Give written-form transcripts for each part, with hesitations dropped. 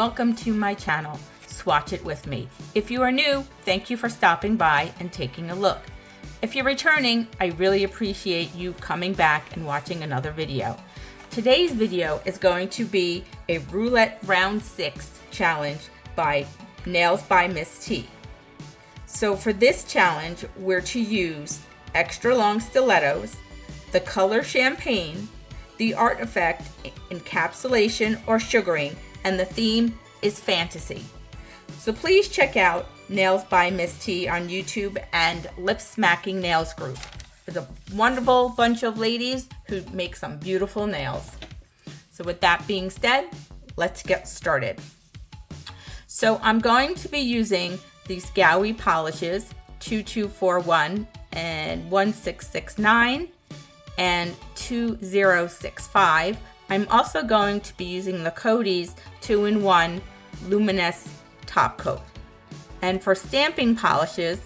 welcome to my channel, Swatch It With Me. If you are new, thank you for stopping by and taking a look. If you're returning, I really appreciate you coming back and watching another video. Today's video is going to be a Roulette Round 6 challenge by Nails by Miss T. So for this challenge, we're to use extra long stilettos, the color Champaign, the artifact encapsulation or sugaring, and the theme is fantasy. So please check out Nails by Miss T on YouTube and Lip Smacking Nails Group. It's a wonderful bunch of ladies who make some beautiful nails. So with that being said, let's get started. So I'm going to be using these Gaoy polishes, 2241 and 1669 and 2065. I'm also going to be using the Kodies 2-in-1 Luminous top coat. And for stamping polishes,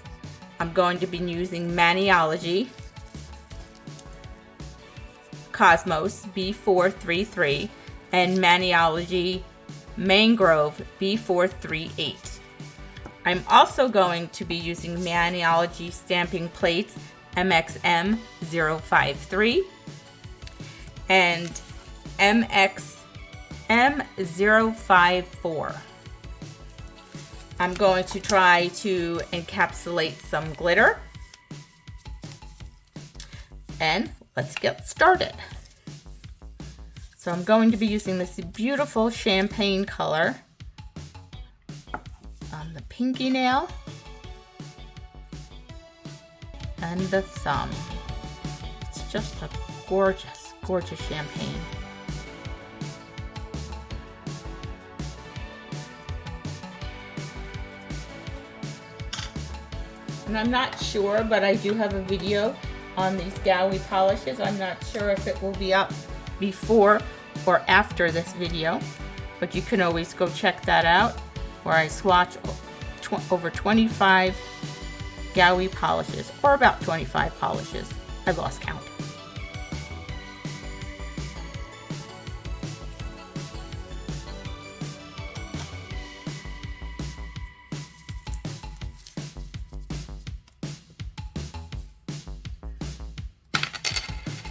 I'm going to be using Maniology Cosmos B433 and Maniology Mangrove B438. I'm also going to be using Maniology stamping plates MXM 053 and MXM 054. I'm going to try to encapsulate some glitter. And let's get started. So I'm going to be using this beautiful Champagne color on the pinky nail and the thumb. It's just a gorgeous, gorgeous champagne. And I'm not sure, but I do have a video on these Gaoy polishes. I'm not sure if it will be up before or after this video, but you can always go check that out, where I swatch over 25 Gaoy polishes, or about 25 polishes. I lost count.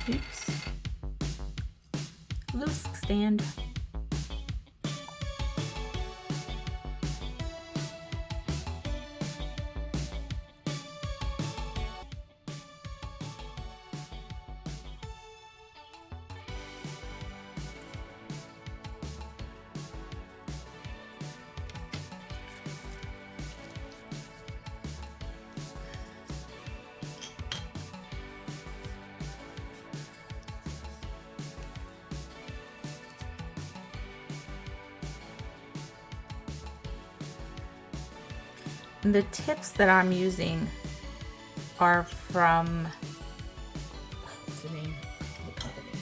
Oops. Loose stand. The tips that I'm using are from, what's the name of the company?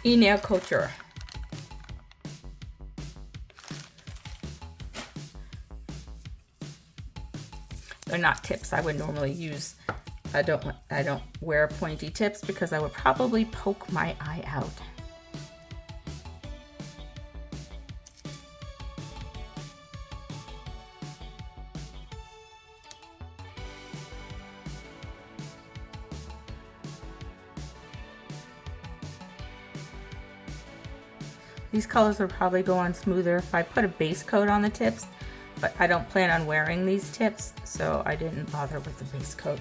Nail Couture. They're not tips I would normally use. I don't wear pointy tips because I would probably poke my eye out. These colors would probably go on smoother if I put a base coat on the tips, but I don't plan on wearing these tips, so I didn't bother with the base coat.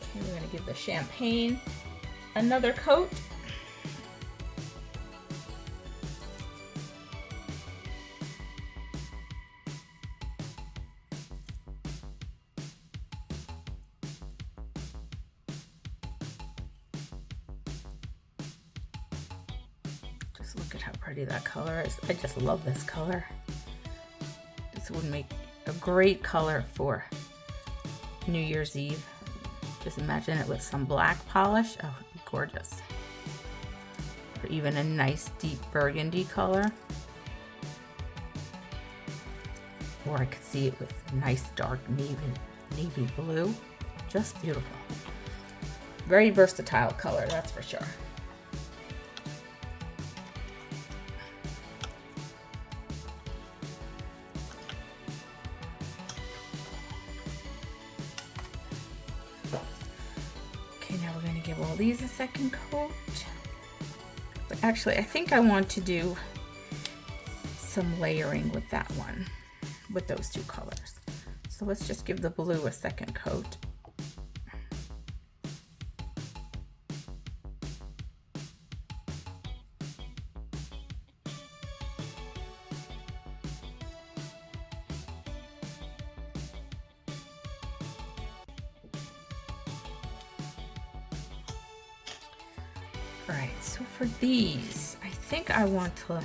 Okay, we're going to give the Champagne another coat. Look at how pretty that color is. I just love this color. This would make a great color for New Year's Eve. Just imagine it with some black polish. Oh, it'd be gorgeous. Or even a nice deep burgundy color. or I could see it with a nice dark navy blue. Just beautiful. Very versatile color, that's for sure. Okay, now we're going to give all these a second coat. But actually, I think I want to do some layering with that one, with those two colors. So let's just give the blue a second coat. All right, so for these, I think I want to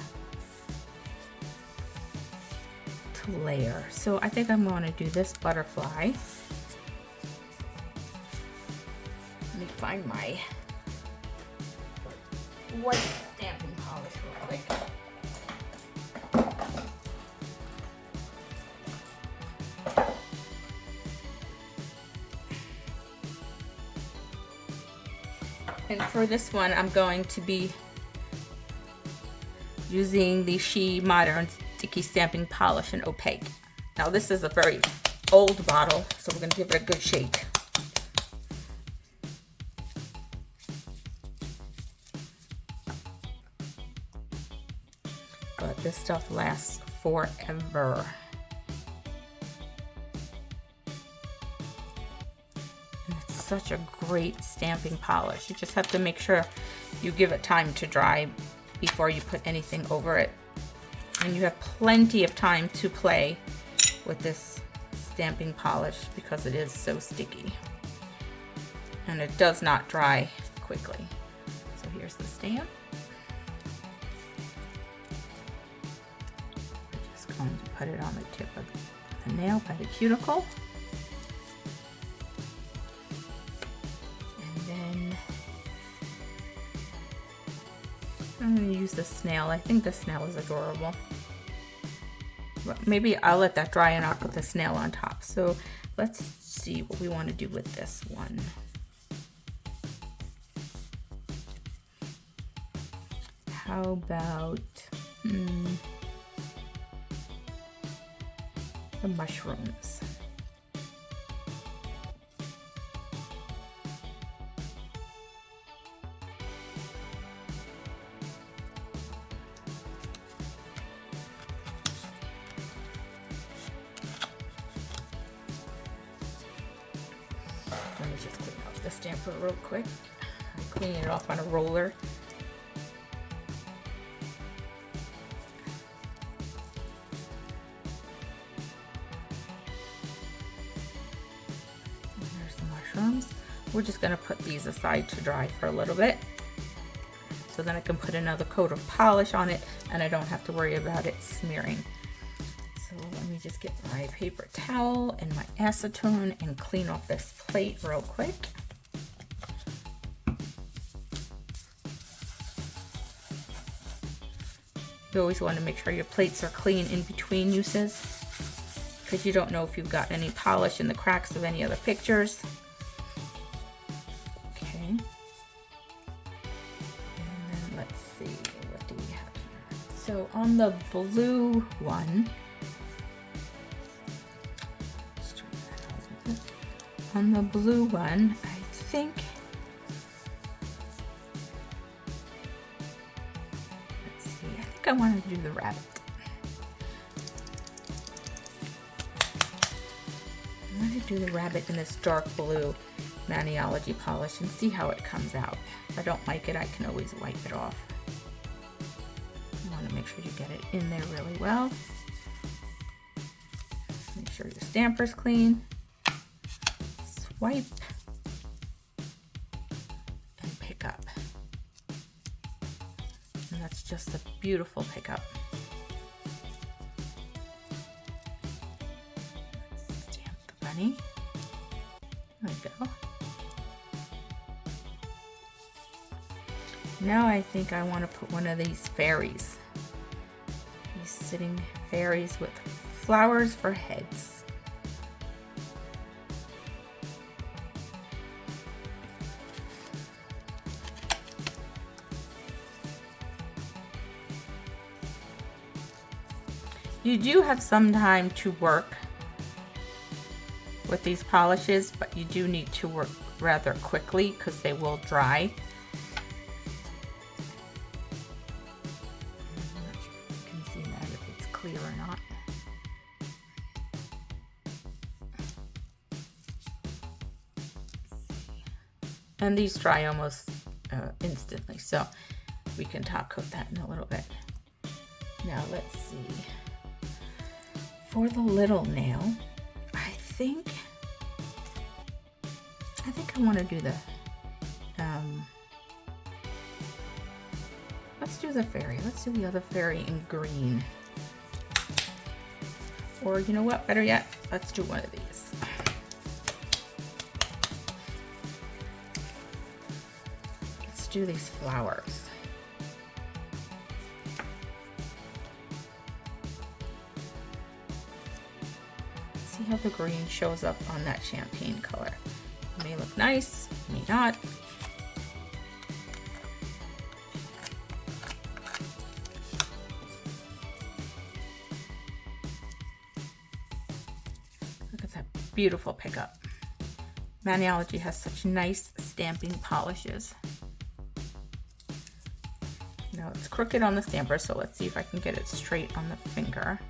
layer. So I think I'm going to do this butterfly. Let me find my white stamping polish real quick. And for this one, I'm going to be using the She Modern Sticky Stamping Polish in Opaque. Now this is a very old bottle, so we're going to give it a good shake. But this stuff lasts forever. And it's such a great stamping polish. You just have to make sure you give it time to dry before you put anything over it. And you have plenty of time to play with this stamping polish because it is so sticky. And it does not dry quickly. So here's the stamp. I'm just going to put it on the tip of the nail by the cuticle. And then I'm going to use the snail. I think the snail is adorable. But maybe I'll let that dry and I'll put the snail on top. So let's see what we want to do with this one. How about the mushrooms? Let me just clean off the stamper real quick. I'm cleaning it off on a roller. And there's the mushrooms. We're just going to put these aside to dry for a little bit. So then I can put another coat of polish on it and I don't have to worry about it smearing. So let me just get my paper towel and my acetone and clean off this plate real quick. You always want to make sure your plates are clean in between uses because you don't know if you've got any polish in the cracks of any other pictures. Okay. And then let's see, what do we have here? So on the blue one, I think, let's see, I think I want to do the rabbit. I want to do the rabbit in this dark blue Maniology polish and see how it comes out. If I don't like it, I can always wipe it off. You want to make sure you get it in there really well. Make sure your stamper's clean. Wipe and pick up. And that's just a beautiful pickup. Stamp the bunny. There we go. Now I think I want to put one of these fairies. These sitting fairies with flowers for heads. You do have some time to work with these polishes, but you do need to work rather quickly because they will dry. I'm not sure if you can see that, if it's clear or not. And these dry almost instantly, so we can top coat that in a little bit. Now let's see. For the little nail, I think I want to do the, let's do the fairy. Let's do the other fairy in green. Or you know what, better yet, let's do one of these. Let's do these flowers. See how the green shows up on that champagne color. It may look nice, may not. Look at that beautiful pickup. Maniology has such nice stamping polishes. Now it's crooked on the stamper, so let's see if I can get it straight on the finger.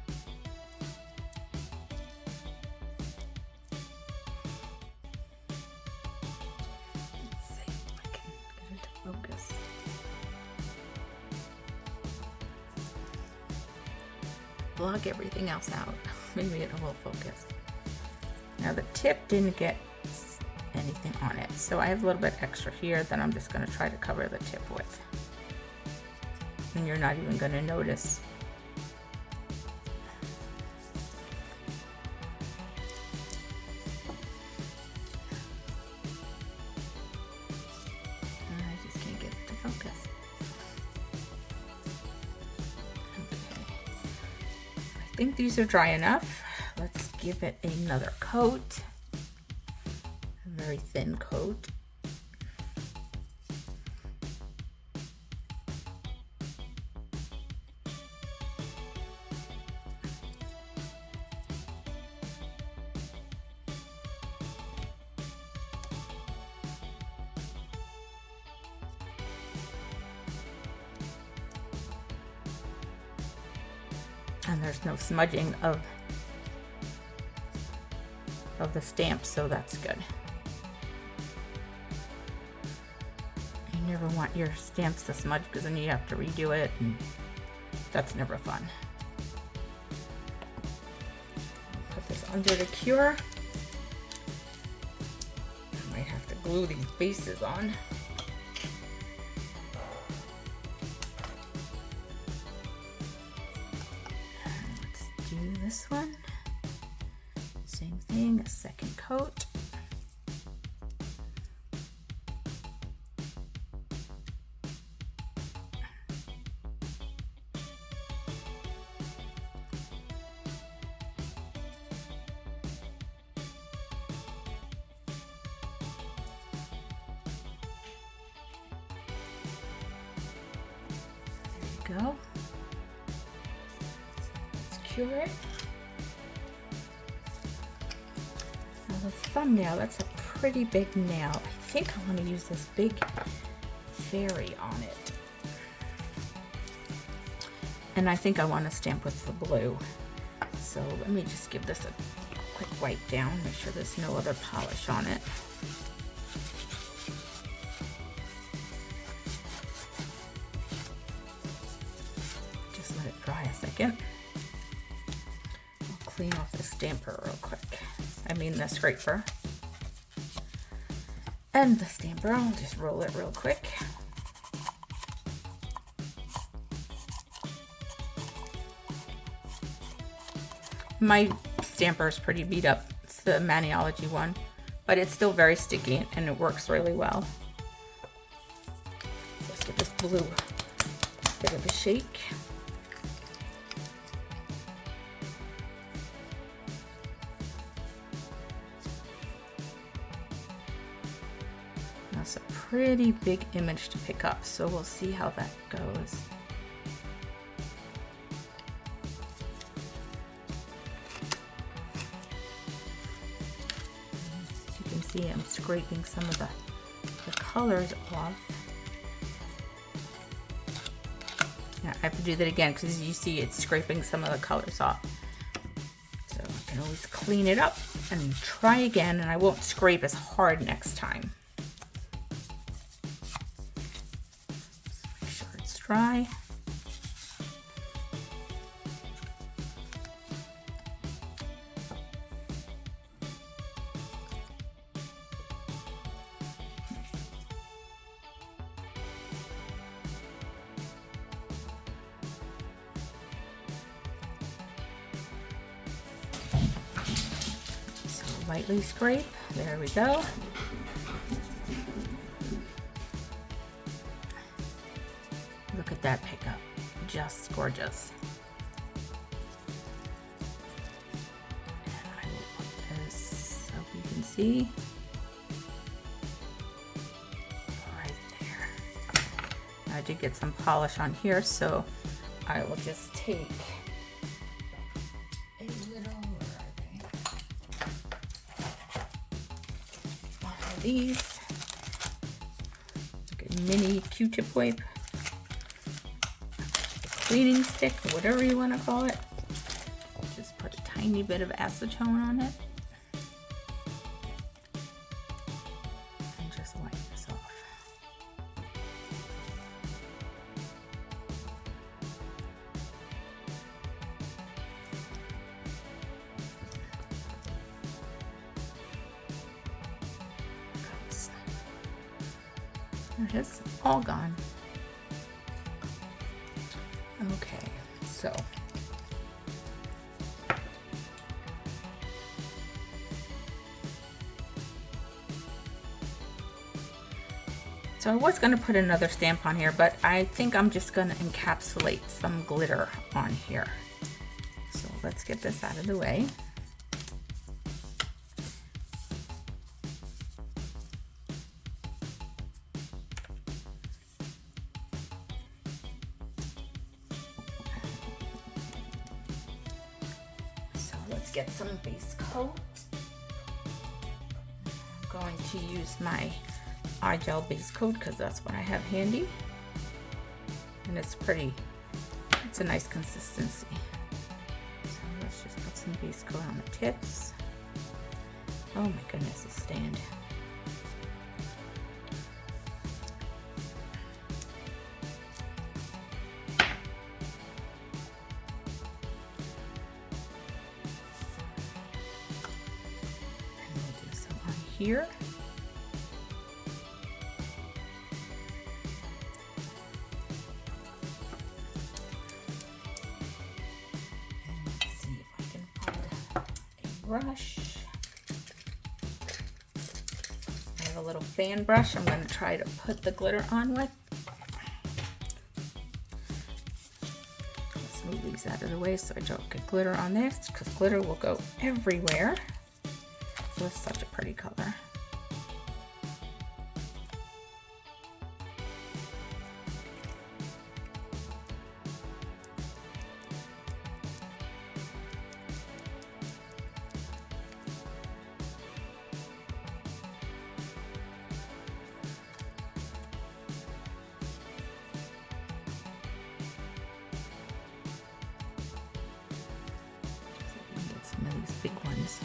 Block everything else out. Maybe it will focus. Now the tip didn't get anything on it, so I have a little bit extra here that I'm just going to try to cover the tip with. And you're not even going to notice. I just can't get it to focus. I think these are dry enough. Let's give it another coat, a very thin coat. And there's no smudging of the stamp, so that's good. You never want your stamps to smudge because then you have to redo it, and that's never fun. Put this under the cure. I might have to glue these bases on. This one, same thing, a second coat. There you go. Let's cure it. The thumbnail, that's a pretty big nail. I think I want to use this big fairy on it. And I think I want to stamp with the blue. So let me just give this a quick wipe down, make sure there's no other polish on it. Just let it dry a second. I'll clean off the stamper real quick. I mean the scraper. And the stamper, I'll just roll it real quick. My stamper is pretty beat up. It's the Maniology one, but it's still very sticky and it works really well. Let's give this blue a bit of a shake. pretty big image to pick up, so we'll see how that goes. As you can see, I'm scraping some of the colors off. Now I have to do that again because you see it's scraping some of the colors off. So I can always clean it up and try again, and I won't scrape as hard next time. Just make sure it's dry. Lightly scrape. There we go. Look at that pickup. Just gorgeous. And I will put this so you can see right there. I did get some polish on here, so I will just take these, like a mini Q-tip wipe, a cleaning stick, whatever you want to call it. Just put a tiny bit of acetone on it and just wipe this off. It is all gone. Okay, so I was going to put another stamp on here, but I think I'm just going to encapsulate some glitter on here. So let's get this out of the way. Get some base coat. I'm going to use my eye gel base coat because that's what I have handy, and it's a nice consistency. So let's just put some base coat on the tips. Oh my goodness, the stand. Here. Let's see if I can find a brush. I have a little fan brush I'm going to try to put the glitter on with. Let's move these out of the way so I don't get glitter on this, because glitter will go everywhere. With such a pretty color. So we can get some of these big ones.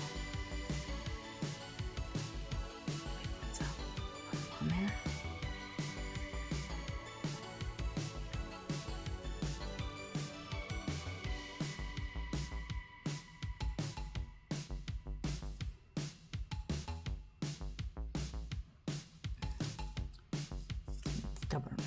Stubborn.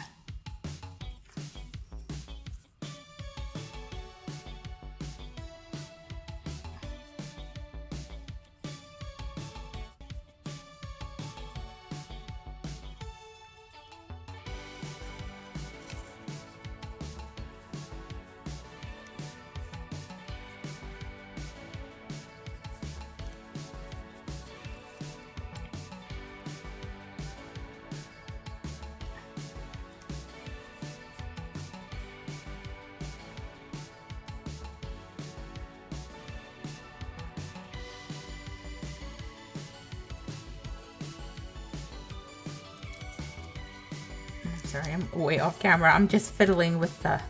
sorry, I'm way off camera. I'm just fiddling with the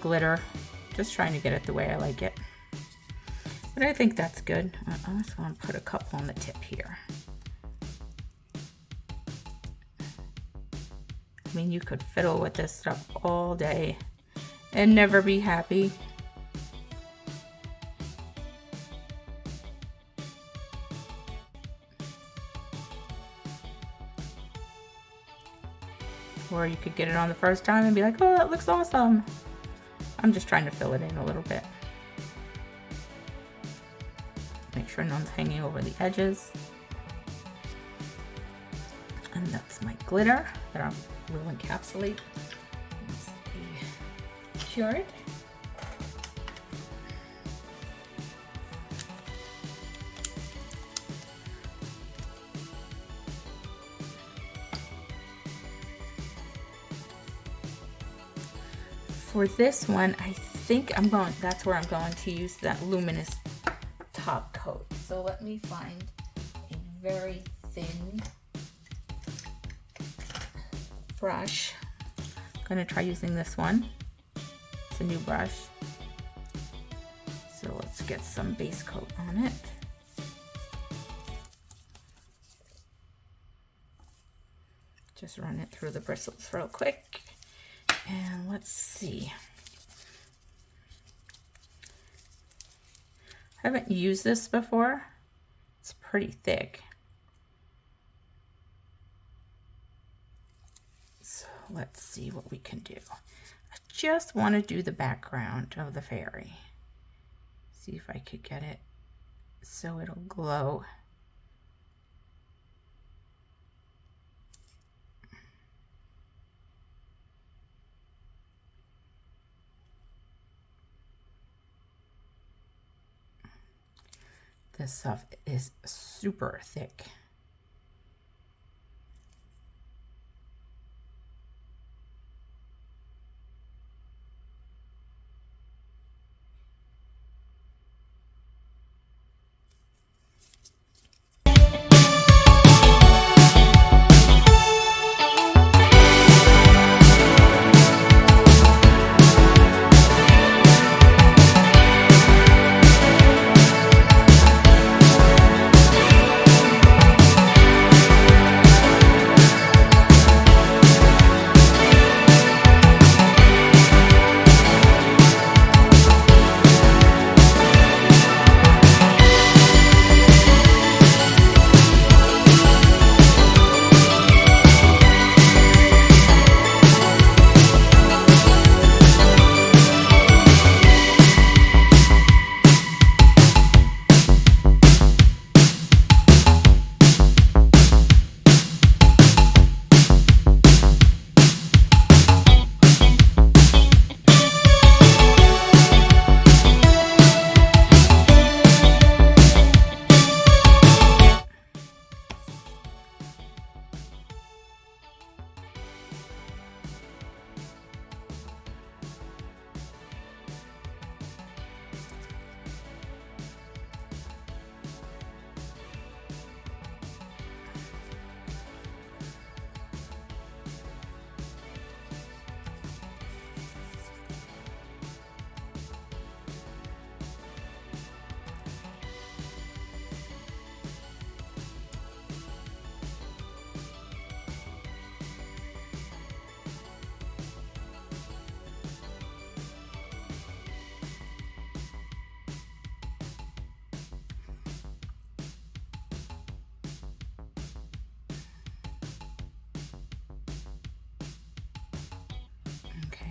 glitter, just trying to get it the way I like it. But I think that's good. I just want to put a couple on the tip here. I mean, you could fiddle with this stuff all day and never be happy. Or you could get it on the first time and be like, oh, that looks awesome. I'm just trying to fill it in a little bit. Make sure none's hanging over the edges. And that's my glitter that I will encapsulate once I cure it. For this one, I think that's where I'm going to use that Luminous top coat. So let me find a very thin brush. I'm going to try using this one. It's a new brush. So let's get some base coat on it. Just run it through the bristles real quick. And let's see. I haven't used this before. It's pretty thick. So let's see what we can do. I just want to do the background of the fairy. See if I could get it so it'll glow. This stuff is super thick.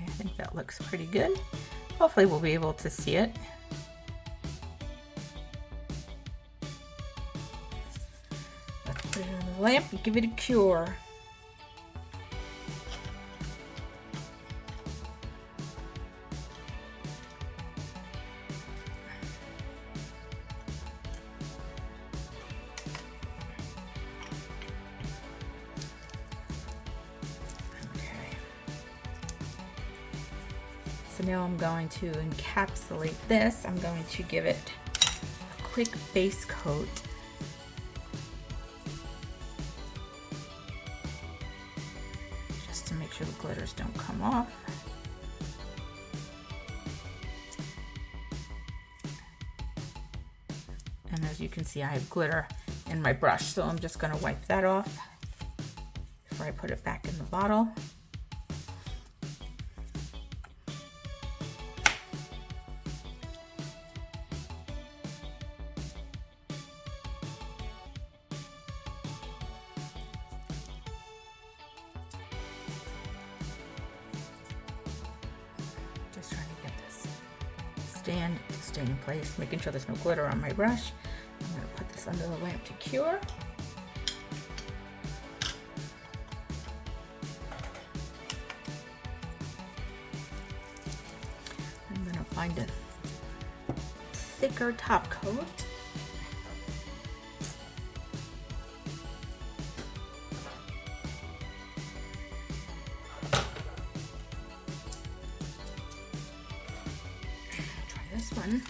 I think that looks pretty good. Hopefully we'll be able to see it. Let's put it on the lamp and give it a cure. So now I'm going to encapsulate this. I'm going to give it a quick base coat. Just sure the glitters don't come off. And as you can see, I have glitter in my brush, so I'm just going to wipe that off before I put it back in the bottle. Just trying to get this stand to stay in place, making sure there's no glitter on my brush. I'm going to put this under the lamp to cure. I'm going to find a thicker top coat. Try this one.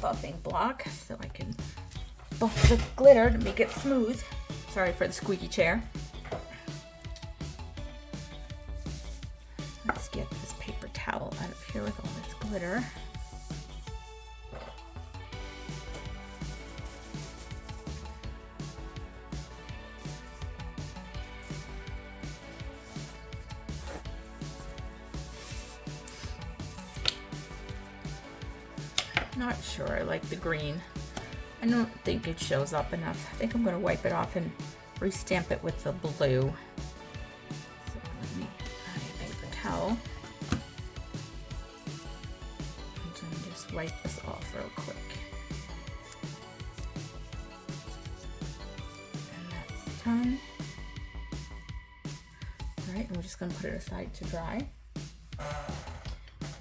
Buffing block so I can buff the glitter to make it smooth. Sorry for the squeaky chair. Let's get this paper towel out of here with all this glitter. Not sure I like the green. I don't think it shows up enough. I think I'm going to wipe it off and restamp it with the blue. So let me add a paper towel. And just wipe this off real quick. And that's done. Alright, and we're just going to put it aside to dry.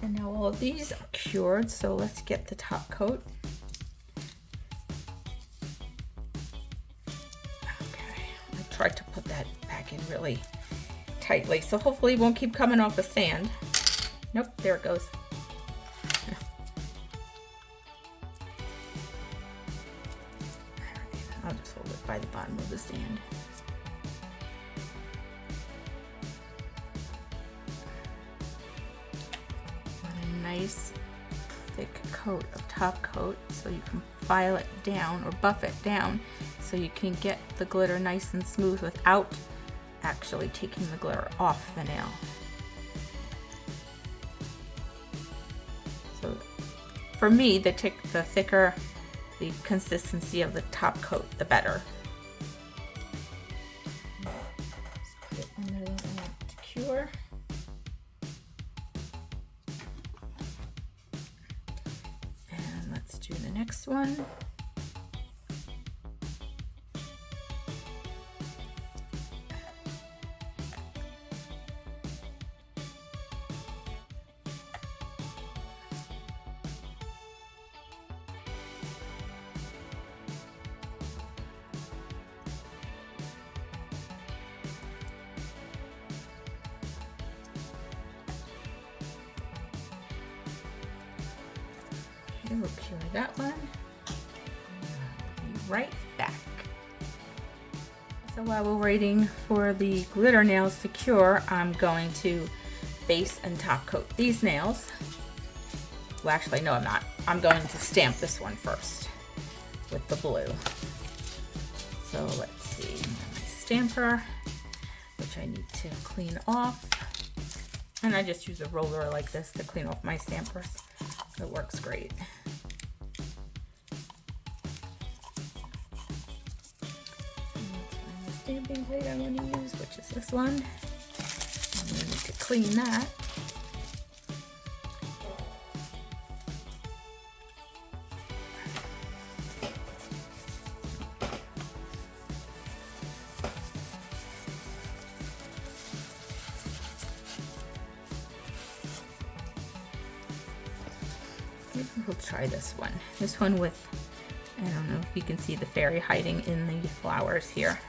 And now all of these are cured, so let's get the top coat. Okay, I tried to put that back in really tightly, so hopefully it won't keep coming off the stand. Nope, there it goes. I'll just hold it by the bottom of the stand. Nice thick coat of top coat so you can file it down or buff it down so you can get the glitter nice and smooth without actually taking the glitter off the nail. So for me, the thicker the consistency of the top coat, the better. Just put it under the lamp to cure. Do the next one. We'll cure that one. We'll be right back. So while we're waiting for the glitter nails to cure, I'm going to base and top coat these nails. Well, actually, no, I'm not. I'm going to stamp this one first with the blue. So let's see, my stamper, which I need to clean off. And I just use a roller like this to clean off my stampers. It works great. And the stamping plate I'm going to use, which is this one. I'm going to need to clean that. We'll try this one. This one with, I don't know if you can see the fairy hiding in the flowers here.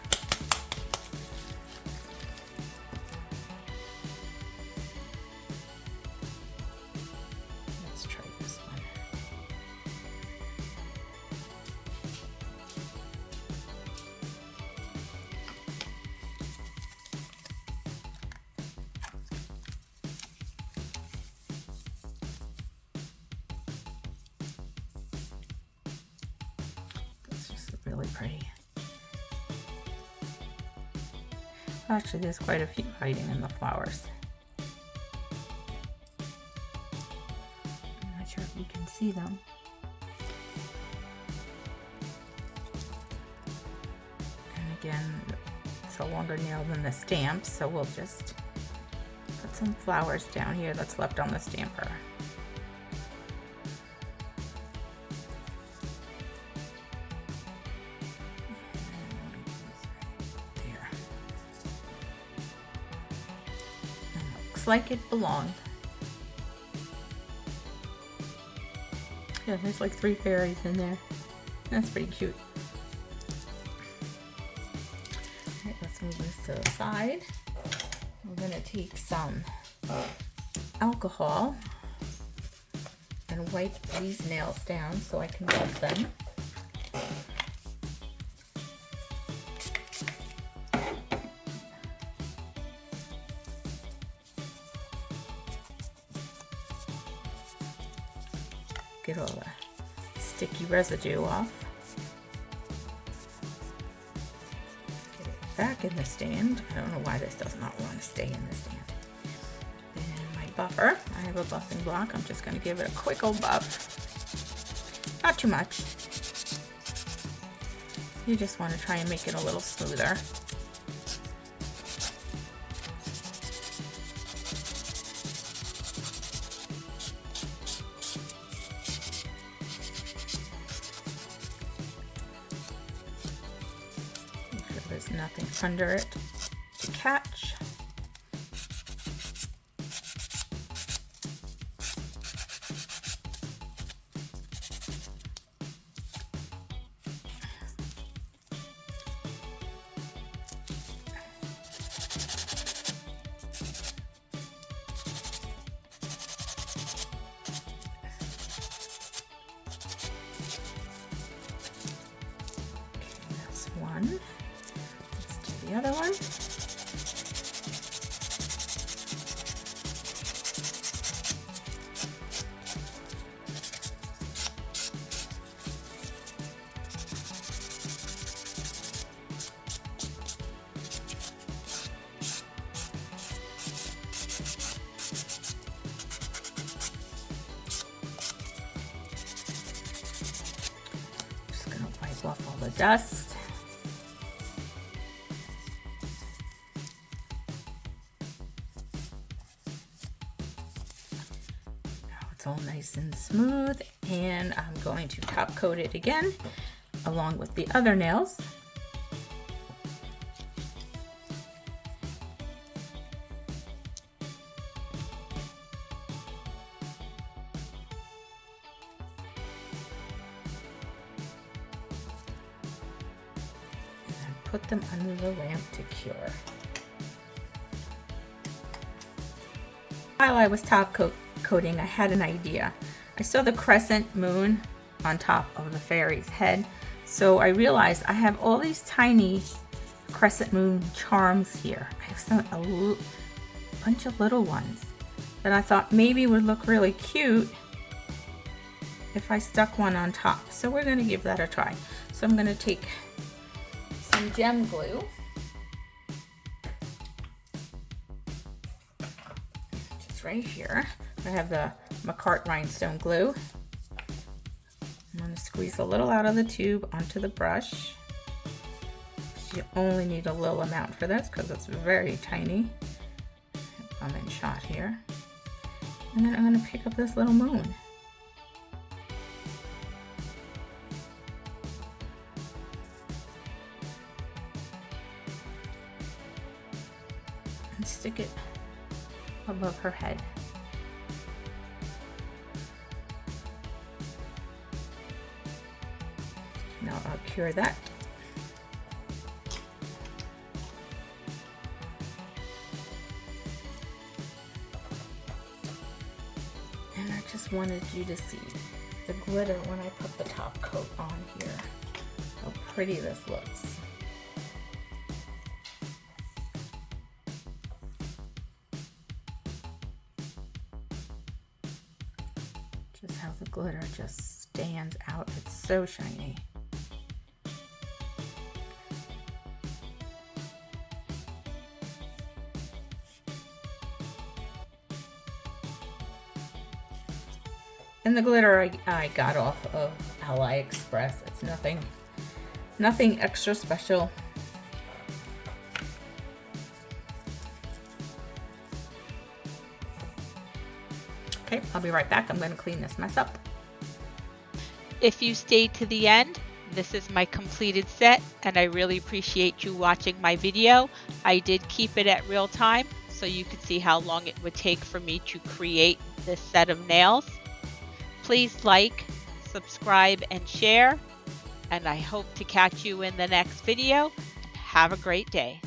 Let's try this one. really pretty. Actually, there's quite a few hiding in the flowers. I'm not sure if you can see them. And again, it's a longer nail than the stamp, so we'll just put some flowers down here that's left on the stamper. Like it belonged. Yeah, there's like 3 fairies in there. That's pretty cute. Alright, let's move this to the side. We're gonna take some alcohol and wipe these nails down so I can rub them. Get all the sticky residue off. Get it back in the stand. I don't know why this does not want to stay in the stand. And my buffer, I have a buffing block. I'm just going to give it a quick old buff. Not too much. You just want to try and make it a little smoother. There's nothing under it to catch. Okay, that's one. The other one. Just gonna wipe off all the dust. It's all nice and smooth, and I'm going to top coat it again along with the other nails. And then put them under the lamp to cure. While I was top coating, I had an idea. I saw the crescent moon on top of the fairy's head, so I realized I have all these tiny crescent moon charms here. I have a bunch of little ones that I thought maybe would look really cute if I stuck one on top. So we're going to give that a try. So I'm going to take some gem glue. Right here, I have the McCart rhinestone glue. I'm going to squeeze a little out of the tube onto the brush. You only need a little amount for this because it's very tiny. I'm in shot here. And then I'm going to pick up this little moon. And stick it above her head. Now I'll cure that. And I just wanted you to see the glitter when I put the top coat on here. How pretty this looks. Just how the glitter just stands out. It's so shiny. And the glitter I got off of AliExpress. It's nothing extra special. Okay, I'll be right back. I'm going to clean this mess up. If you stayed to the end, this is my completed set, and I really appreciate you watching my video. I did keep it at real time so you could see how long it would take for me to create this set of nails. Please like, subscribe, and share, and I hope to catch you in the next video. Have a great day.